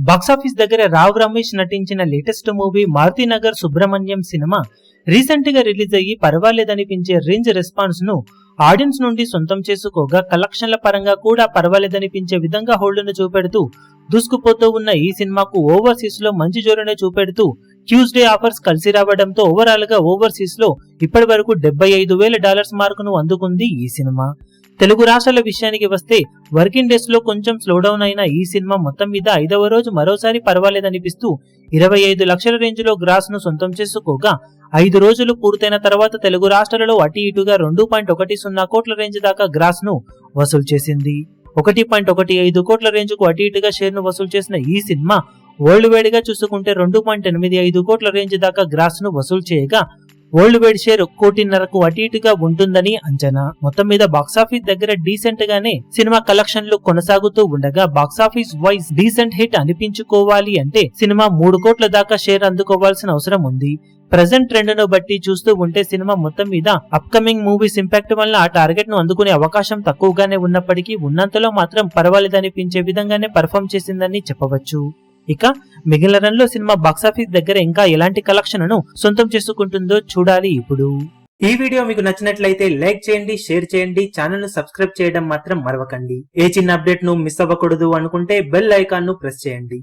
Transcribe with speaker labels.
Speaker 1: Box office దగ్గర రావ్ రమేష్ నటించిన latest movie Maruthi Nagar Subrahmanyam cinema recent గా రిలీజ్ అయ్యి పర్వాలేదనిపించే రేంజ్ రెస్పాన్స్ ను ఆడియన్స్ నుండి సొంతం చేసుకోగా కలెక్షన్ల పరంగా కూడా పర్వాలేదనిపించే విధంగా హోల్డ్ ను చూపెడుతూ దూసుకుపోతూ ఉన్న ఈ సినిమాకు ఓవర్సీస్ లో మంచి జోరునే చూపెడుతూ ట్యూస్డే ఆఫర్స్ కలిసి రావడంతో ఓవరాల్ గా ఓవర్సీస్ లో ఇప్పటి వరకు $75,000 మార్కును అందుకుంది ఈ సినిమా. తెలుగు రాష్ట్రాల విషయానికి వస్తే వర్కింగ్ డేస్ లో కొంచెం స్లో డౌన్ అయిన ఈ సినిమా మొత్తం మీద 5వ రోజు మరోసారి పర్వాలేదనిపిస్తూ 25 లక్షల రేంజ్ లో గ్రాస్ ను సొంతం చేసుకోగా 5 రోజులు పూర్తయిన తర్వాత తెలుగు రాష్ట్రాలలో అటు ఇటుగా 2.10 కోట్ల రేంజ్ దాకా గ్రాస్ ను వసూలు చేసింది. 1.15 కోట్ల రేంజ్ కు అటు ఇటుగా షేర్ ను వసూలు చేసిన ఈ సినిమా వరల్డ్ వైడ్ గా చూసుకుంటే 2.85 కోట్ల రేంజ్ దాకా గ్రాస్ ను వసూలు చేయగా వరల్డ్ వైడ్ షేర్ 1.5 కోటి అటు ఇటుగా ఉంటుందని అంచనా. మొత్తం మీద బాక్సాఫీస్ దగ్గర డీసెంట్ గానే సినిమా కలెక్షన్లు కొనసాగుతూ ఉండగా బాక్సాఫీస్ వైజ్ డీసెంట్ హిట్ అనిపించుకోవాలి అంటే సినిమా 3 కోట్ల దాకా షేర్ అందుకోవాల్సిన అవసరం ఉంది. ప్రెజెంట్ ట్రెండ్ ను బట్టి చూస్తూ ఉంటే సినిమా మొత్తం మీద అప్కమింగ్ మూవీస్ ఇంపాక్ట్ వల్ల ఆ టార్గెట్ ను అందుకునే అవకాశం తక్కువగానే ఉన్నప్పటికీ ఉన్నంతలో మాత్రం పర్వాలేదనిపించే విధంగానే పర్ఫామ్ చేసిందని చెప్పవచ్చు. ఇక మిగిలిన రన్ లో సినిమా బాక్సాఫీస్ దగ్గర ఇంకా ఎలాంటి కలెక్షన్ ను సొంతం చేసుకుంటుందో చూడాలి. ఇప్పుడు ఈ వీడియో మీకు నచ్చినట్లయితే లైక్ చేయండి, షేర్ చేయండి, ఛానల్ ను సబ్స్క్రైబ్ చేయడం మాత్రం మరవకండి. ఏ చిన్న అప్డేట్ ను మిస్ అవ్వకూడదు అనుకుంటే బెల్ ఐకాన్ ను ప్రెస్ చేయండి.